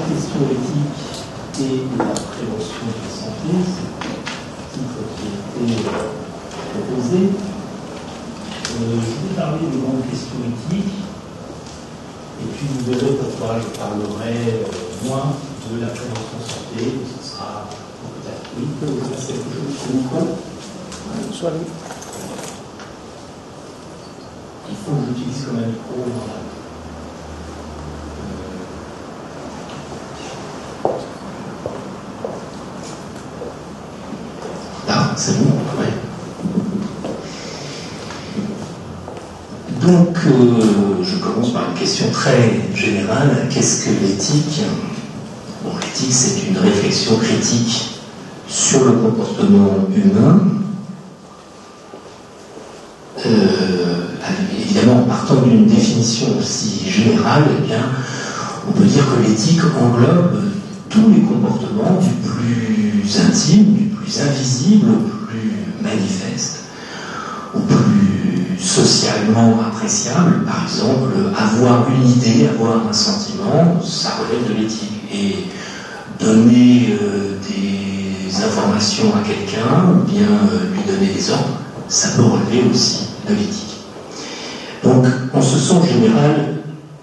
question éthique et la prévention de la santé, c'est le titre qui a été proposé. Je vais parler des grandes questions éthiques, et puis vous verrez pourquoi je parlerai moins de la prévention santé, ce sera peut-être oui, ça c'est quelque chose que nous faut. Soit lui. Il faut que j'utilise comme un micro. Ah, c'est bon, ouais. Donc, je commence par une question très générale. Qu'est-ce que l'éthique ? Bon, l'éthique, c'est une réflexion critique sur le comportement humain. Évidemment, en partant d'une définition aussi générale, eh bien, on peut dire que l'éthique englobe tous les comportements, du plus intime, du plus invisible, au plus manifeste, au plus socialement appréciable. Par exemple, avoir une idée, avoir un sentiment, ça relève de l'éthique. Et donner des informations à quelqu'un, ou bien lui donner des ordres, ça peut relever aussi de l'éthique. Donc, en ce sens général,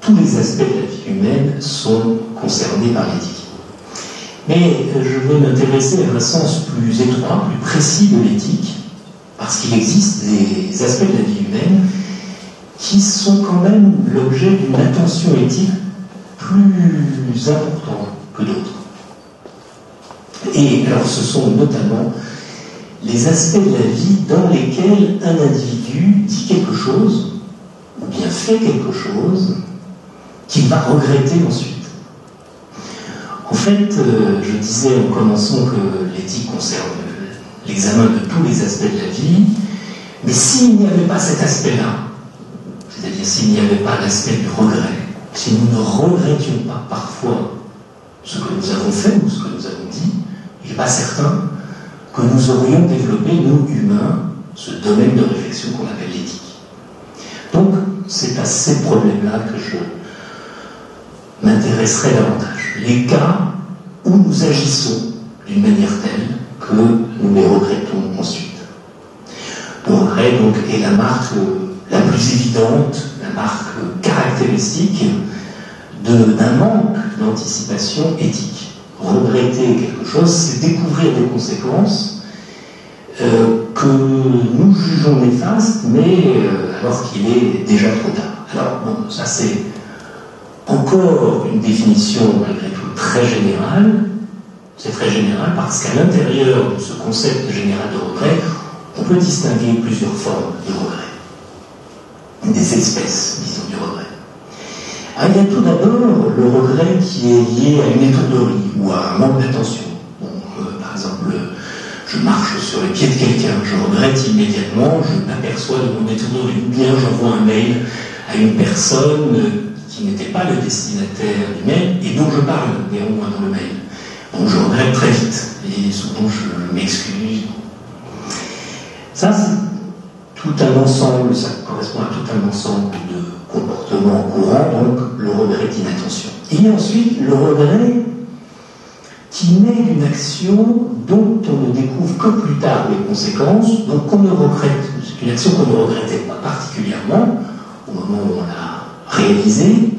tous les aspects de la vie humaine sont concernés par l'éthique. Mais je vais m'intéresser à un sens plus étroit, plus précis de l'éthique, parce qu'il existe des aspects de la vie humaine qui sont quand même l'objet d'une attention éthique plus importante que d'autres. Et alors, ce sont notamment les aspects de la vie dans lesquels un individu dit quelque chose, ou bien fait quelque chose, qu'il va regretter ensuite. En fait, je disais en commençant que l'éthique concerne l'examen de tous les aspects de la vie, mais s'il n'y avait pas cet aspect-là, c'est-à-dire s'il n'y avait pas l'aspect du regret, si nous ne regrettions pas parfois ce que nous avons fait ou ce que nous avons dit, il n'est pas certain que nous aurions développé, nous humains, ce domaine de réflexion qu'on appelle l'éthique. Donc, c'est à ces problèmes-là que je m'intéresserai davantage. Les cas où nous agissons d'une manière telle que nous les regrettons ensuite. Le regret, donc, est la marque la plus évidente, la marque caractéristique d'un manque d'anticipation éthique. Regretter quelque chose, c'est découvrir des conséquences que nous jugeons néfastes, mais alors qu'il est déjà trop tard. Alors, bon, ça c'est encore une définition, malgré tout, très générale. C'est très général parce qu'à l'intérieur de ce concept général de regret, on peut distinguer plusieurs formes du regret, des espèces, disons, du regret. Alors, il y a tout d'abord le regret qui est lié à une étourderie ou à un manque d'attention. Bon, par exemple, je marche sur les pieds de quelqu'un, je regrette immédiatement, je m'aperçois de mon étourderie, ou bien j'envoie un mail à une personne qui n'était pas le destinataire du mail et dont je parle néanmoins dans le mail. Donc je regrette très vite et souvent je m'excuse. Ça, c'est tout un ensemble, ça correspond à tout un ensemble de comportements courants, donc le regret d'inattention. Il y a ensuite le regret qui naît d'une action dont on ne découvre que plus tard les conséquences, donc qu'on ne regrette, c'est une action qu'on ne regrettait pas particulièrement au moment où on l'a réalisée,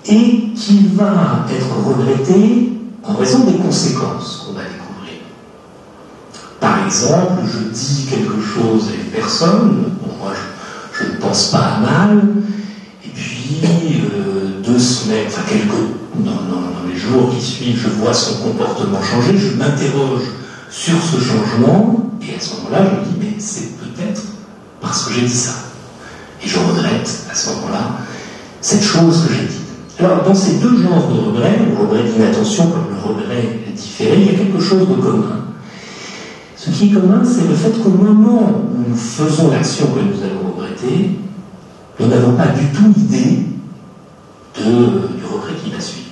et qui va être regrettée en raison des conséquences qu'on va découvrir. Par exemple, je dis quelque chose à une personne, bon, moi je ne pense pas à mal, et puis 2 semaines, enfin dans les jours qui suivent, je vois son comportement changer, je m'interroge sur ce changement, et à ce moment-là, je me dis, mais c'est peut-être parce que j'ai dit ça. Et je regrette, à ce moment-là, cette chose que j'ai dite. Alors, dans ces deux genres de regrets, le regret d'inattention comme le regret différé, il y a quelque chose de commun. Ce qui est commun, c'est le fait qu'au moment où nous faisons l'action que nous allons regretter, nous n'avons pas du tout idée du regret qui va suivre.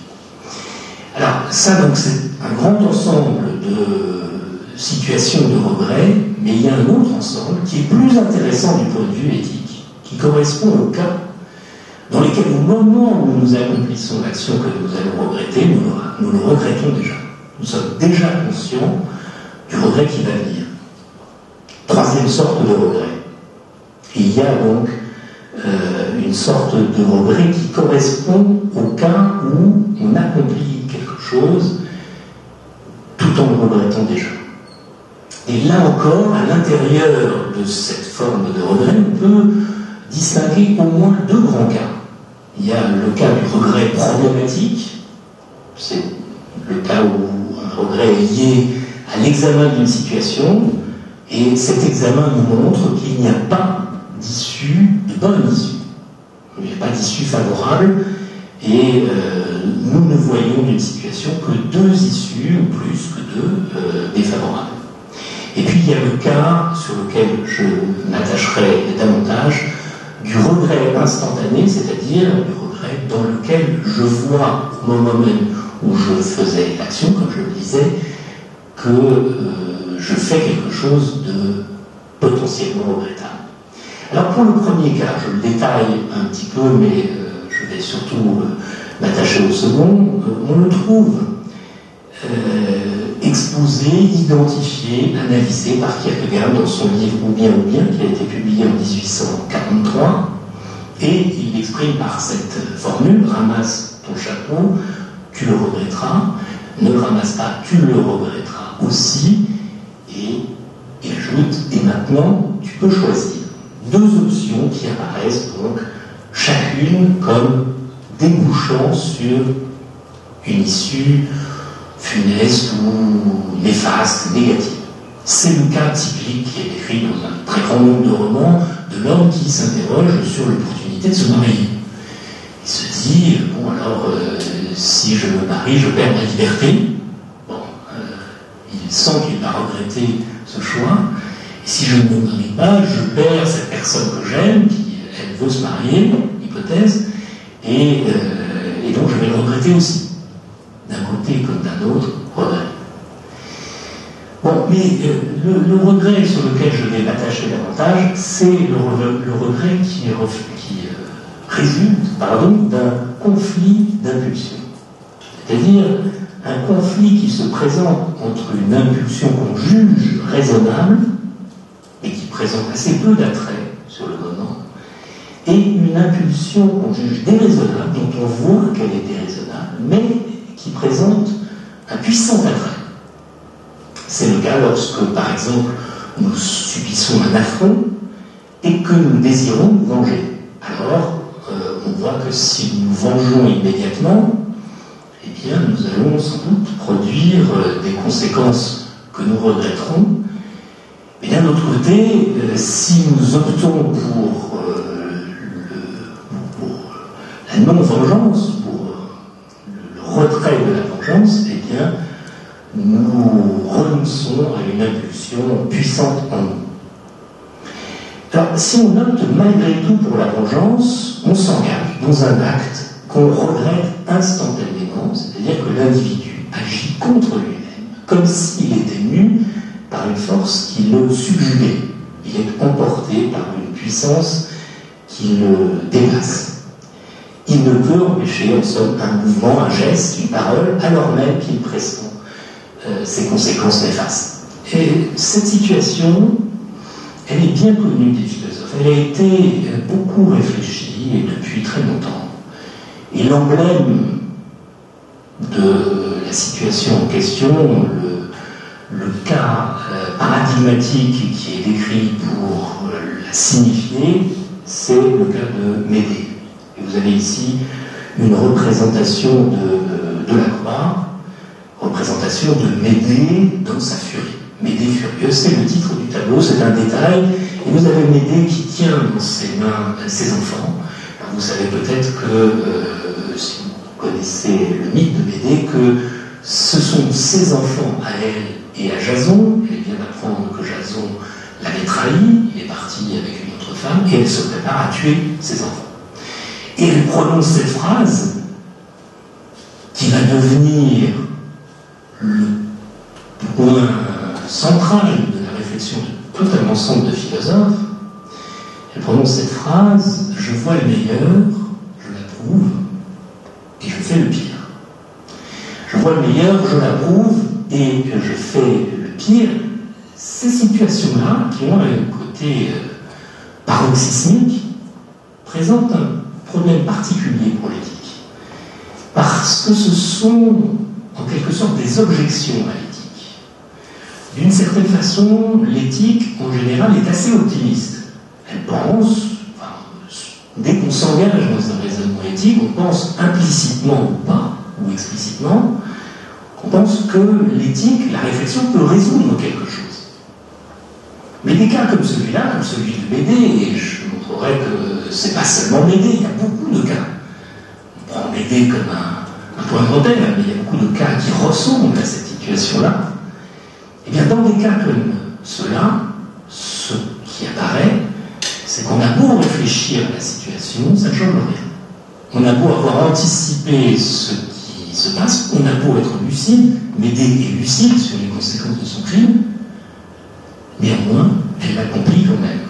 Alors, ça, donc, c'est un grand ensemble de situations de regret, mais il y a un autre ensemble qui est plus intéressant du point de vue éthique, qui correspond au cas dans lesquels, au moment où nous accomplissons l'action que nous allons regretter, nous le regrettons déjà. Nous sommes déjà conscients du regret qui va venir. Troisième sorte de regret. Il y a donc une sorte de regret qui correspond au cas où on accomplit quelque chose tout en le regrettant déjà. Et là encore, à l'intérieur de cette forme de regret, on peut distinguer au moins deux grands cas. Il y a le cas du regret problématique, c'est le cas où un regret est lié à l'examen d'une situation, et cet examen nous montre qu'il n'y a pas d'issue, de bonne issue. Il n'y a pas d'issue favorable, et nous ne voyons d'une situation que deux issues, ou plus que deux, défavorables. Et puis il y a le cas sur lequel je m'attacherai davantage, du regret instantané, c'est-à-dire du regret dans lequel je vois, au moment même où je faisais l'action, comme je le disais, que je fais quelque chose de potentiellement regrettable. Alors pour le premier cas, je le détaille un petit peu, mais je vais surtout m'attacher au second, on le trouve exposé, identifié, analysé par Kierkegaard dans son livre Ou bien, qui a été publié en 1843, et il exprime par cette formule: ramasse ton chapeau, tu le regretteras, ne le ramasse pas, tu le regretteras aussi, et il ajoute: et maintenant tu peux choisir. Deux options qui apparaissent donc chacune comme débouchant sur une issue funeste ou néfaste, négative. C'est le cas typique qui est décrit dans un très grand nombre de romans de l'homme qui s'interroge sur l'opportunité de se marier. Il se dit, bon alors, si je me marie, je perds ma liberté. Bon, il sent qu'il va regretter ce choix. Et si je ne me marie pas, je perds cette personne que j'aime, qui elle veut se marier, hypothèse, et donc je vais le regretter aussi. D'un côté comme d'un autre, regret. Bon, mais le regret sur lequel je vais m'attacher davantage, c'est le regret qui résulte d'un conflit d'impulsion. C'est-à-dire un conflit qui se présente entre une impulsion qu'on juge raisonnable et qui présente assez peu d'attrait sur le moment, et une impulsion qu'on juge déraisonnable, dont on voit qu'elle est déraisonnable, mais qui présente un puissant attrait. C'est le cas lorsque, par exemple, nous subissons un affront et que nous désirons nous venger. Alors, on voit que si nous vengeons immédiatement, eh bien, nous allons sans doute produire des conséquences que nous regretterons. Mais d'un autre côté, si nous optons pour la non-vengeance, pour le retrait de la vengeance, eh bien, nous renonçons à une impulsion puissante en nous. Alors, si on opte malgré tout pour la vengeance, on s'engage dans un acte qu'on regrette instantanément, c'est-à-dire que l'individu agit contre lui-même, comme s'il était mu par une force qui le subjuguait. Il est emporté par une puissance qui le dépasse. Il ne peut empêcher, en somme, un mouvement, un geste, une parole, alors même qu'il pressent ses conséquences néfastes. Et cette situation, elle est bien connue des philosophes. Elle a été beaucoup réfléchie, et depuis très longtemps. Et l'emblème de la situation en question, le cas paradigmatique qui est décrit pour la signifier, c'est le cas de Médée. Et vous avez ici une représentation de la croix, représentation de Médée dans sa furie. Médée furieuse, c'est le titre du tableau, c'est un détail. Et vous avez Médée qui tient dans ses mains ses enfants. Alors vous savez peut-être que, si vous connaissez le mythe de Médée, que ce sont ses enfants à elle et à Jason. Elle vient d'apprendre que Jason l'avait trahi, il est parti avec une autre femme, et elle se prépare à tuer ses enfants. Et elle prononce cette phrase qui va devenir le point central de la réflexion de tout un ensemble de philosophes. Elle prononce cette phrase: je vois le meilleur, l'approuve, et je fais le pire. Je vois le meilleur, je l'approuve, et je fais le pire. Ces situations-là, qui ont un côté paroxysmique, présentent un problème particulier pour l'éthique. Parce que ce sont, en quelque sorte, des objections à l'éthique. D'une certaine façon, l'éthique, en général, est assez optimiste. Elle pense, dès qu'on s'engage dans un raisonnement éthique, on pense implicitement ou pas, ou explicitement, on pense que l'éthique, la réflexion peut résoudre quelque chose. Mais des cas comme celui-là, comme celui de Bédé, et je montrerai que c'est pas seulement Bédé, il y a beaucoup de cas. On prend Bédé comme un point de repère, mais il y a beaucoup de cas qui ressemblent à cette situation-là. Et bien dans des cas comme ceux-là, ce qui apparaît, c'est qu'on a beau réfléchir à la situation, ça ne change rien. On a beau avoir anticipé ce qui se passe, on a beau être lucide, Médée est lucide sur les conséquences de son crime, néanmoins, elle l'accomplit quand même.